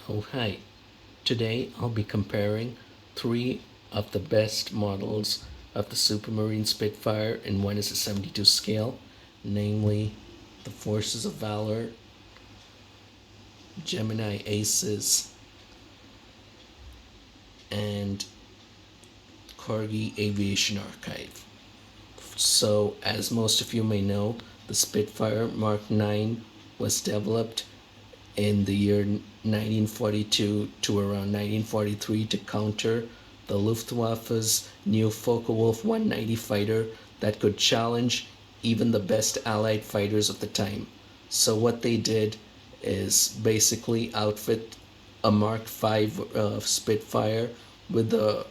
Oh hi, today I'll be comparing three of the best models of the Supermarine Spitfire in 1:72 scale, namely the Forces of Valor, Gemini Aces, and Corgi Aviation Archive. So, as most of you may know, the Spitfire Mk.IX was developed in the year 1942 to around 1943 to counter the Luftwaffe's new Focke-Wulf 190 fighter that could challenge even the best Allied fighters of the time. So what they did is basically outfit a Mark V Spitfire with a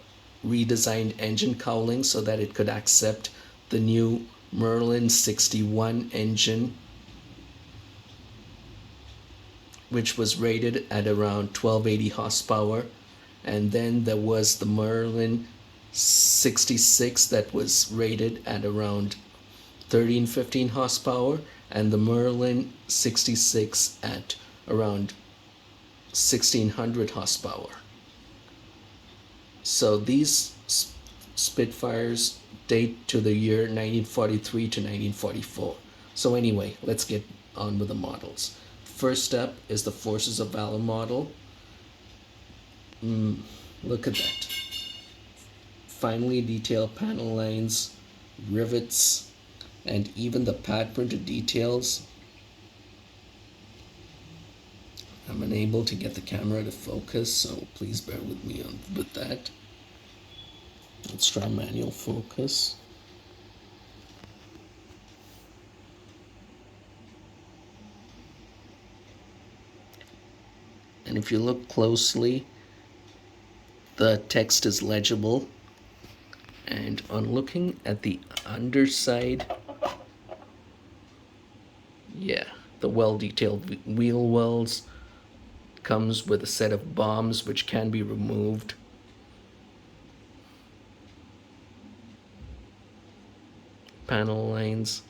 redesigned engine cowling so that it could accept the new Merlin 61 engine, which was rated at around 1280 horsepower. And then there was the Merlin 66 that was rated at around 1315 horsepower, and the Merlin 66 at around 1600 horsepower. So these Spitfires date to the year 1943 to 1944. So anyway, let's get on with the models. First up is the Forces of Valor model. Look at that. Finely detailed panel lines, rivets, and even the pad printed details. I'm unable to get the camera to focus, so please bear with me with that. Let's try manual focus. And if you look closely, the text is legible. And on looking at the underside, yeah, the well-detailed wheel wells comes with a set of bombs which can be removed. Panel lines,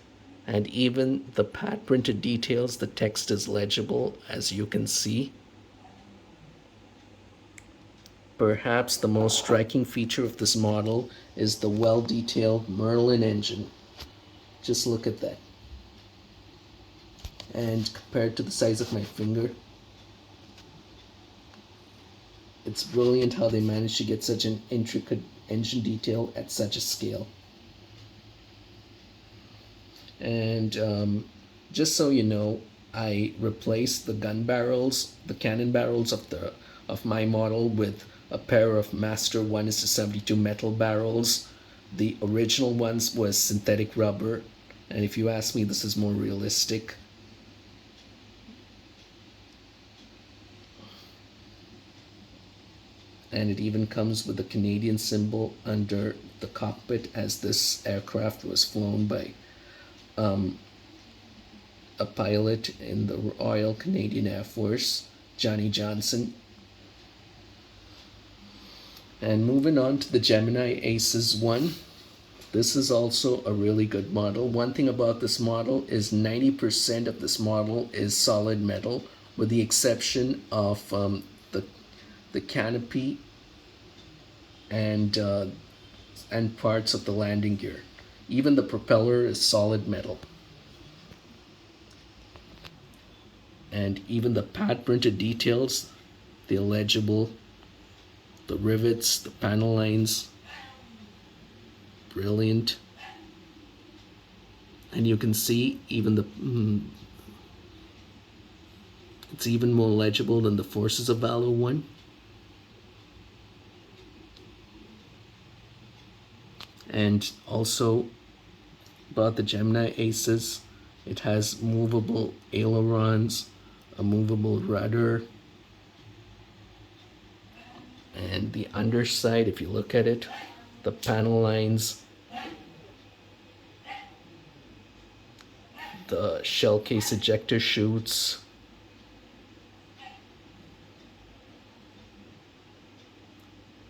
and even the pad printed details, the text is legible, as you can see. Perhaps the most striking feature of this model is the well-detailed Merlin engine. Just look at that. And compared to the size of my finger, it's brilliant how they managed to get such an intricate engine detail at such a scale. And just so you know, I replaced the gun barrels, the cannon barrels of my model with a pair of Master 1:72 metal barrels. The original ones was synthetic rubber, and if you ask me, this is more realistic. And it even comes with a Canadian symbol under the cockpit, as this aircraft was flown by a pilot in the Royal Canadian Air Force, Johnny Johnson. And moving on to the Gemini Aces 1. This is also a really good model. One thing about this model is 90% of this model is solid metal, with the exception of the canopy and parts of the landing gear. Even the propeller is solid metal. And even the pad printed details, the illegible, the rivets, the panel lines, brilliant. And you can see even it's even more legible than the Forces of Valor one. And also about the Gemini Aces, it has movable ailerons, a movable rudder, and the underside, if you look at it, the panel lines, the shell case ejector chutes,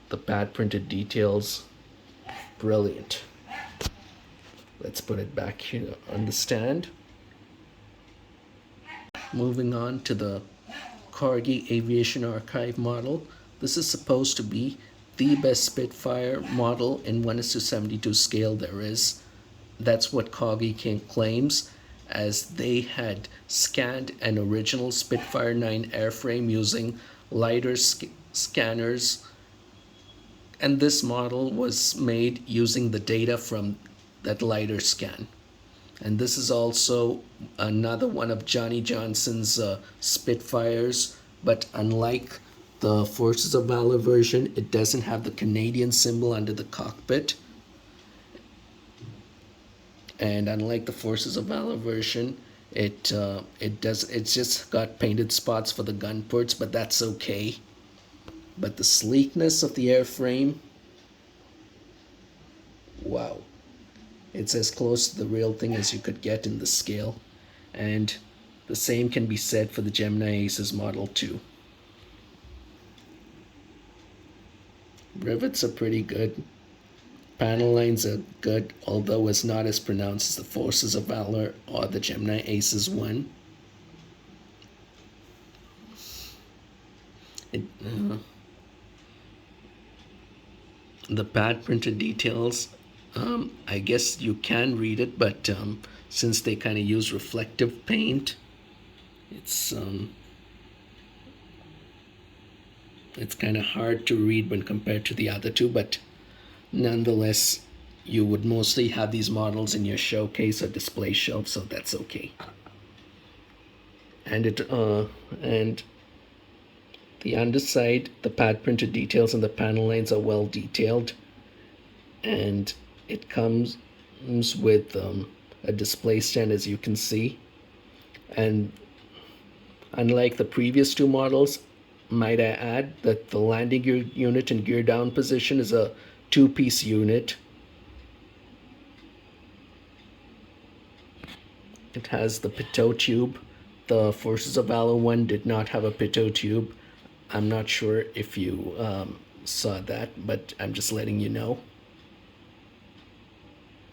the pad printed details, brilliant. Let's put it back here on the stand. Moving on to the Corgi Aviation Archive model. This is supposed to be the best Spitfire model in 1:72 scale there is. That's what Corgi claims, as they had scanned an original Spitfire 9 airframe using LIDAR scanners, and this model was made using the data from that LIDAR scan. And this is also another one of Johnny Johnson's Spitfires, but unlike the Forces of Valor version, it doesn't have the Canadian symbol under the cockpit. And unlike the Forces of Valor version, it's just got painted spots for the gun ports, but that's okay. But the sleekness of the airframe, wow. It's as close to the real thing as you could get in the scale. And the same can be said for the Gemini Aces Model 2. Rivets are pretty good. Panel lines are good, although it's not as pronounced as the Forces of Valor or the Gemini Aces 1. The pad printed details, I guess you can read it, but since they kind of use reflective paint, it's kind of hard to read when compared to the other two, but nonetheless, you would mostly have these models in your showcase or display shelf, so that's okay. And the underside, the pad printed details and the panel lines are well detailed, and it comes with a display stand, as you can see. And unlike the previous two models, might I add that the landing gear unit and gear down position is a two-piece unit. It has the pitot tube. The Forces of Valor one did not have a pitot tube. I'm not sure if you saw that, but I'm just letting you know.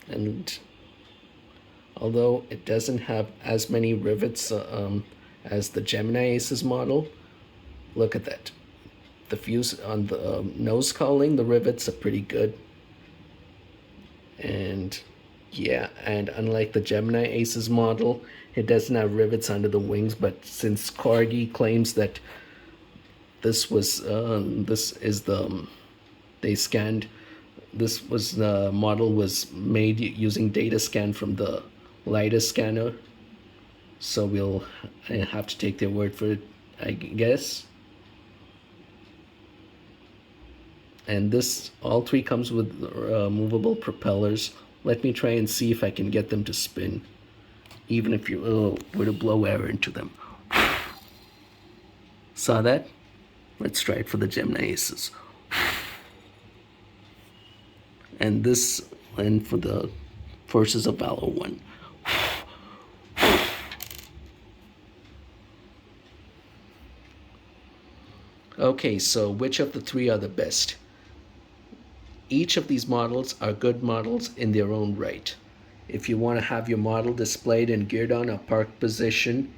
And although it doesn't have as many rivets as the Gemini Aces model, look at that. The fuse on the nose cowling, the rivets are pretty good. And yeah, and unlike the Gemini Aces model, it doesn't have rivets under the wings, but since Corgi claims that this model was made using data scan from the LIDAR scanner, so we'll have to take their word for it, I guess. And this, all three comes with movable propellers. Let me try and see if I can get them to spin, even if you were to blow air into them. Saw that? Let's try it for the Gemini Aces. And this, and for the Forces of Valor one. Okay, so which of the three are the best? Each of these models are good models in their own right. If you want to have your model displayed in gear down or park position,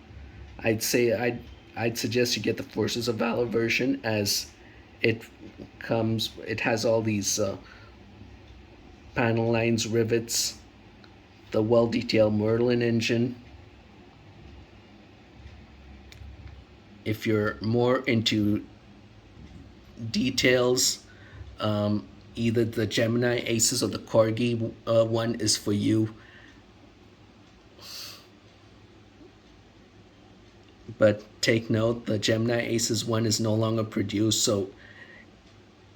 I'd suggest you get the Forces of Valor version, as it has all these panel lines, rivets, the well-detailed Merlin engine. If you're more into details, either the Gemini Aces or the Corgi one is for you. But take note, the Gemini Aces one is no longer produced, so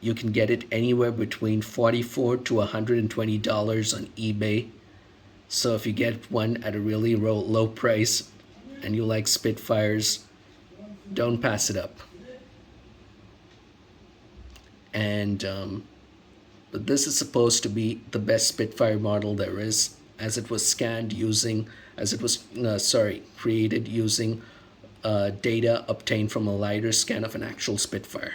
you can get it anywhere between $44 to $120 on eBay. So if you get one at a really low price and you like Spitfires, don't pass it up. And but this is supposed to be the best Spitfire model there is, as it was created using data obtained from a LIDAR scan of an actual Spitfire.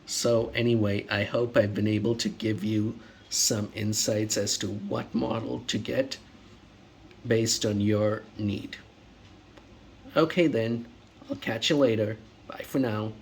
So anyway, I hope I've been able to give you some insights as to what model to get. based on your need. Okay then, I'll catch you later. Bye for now.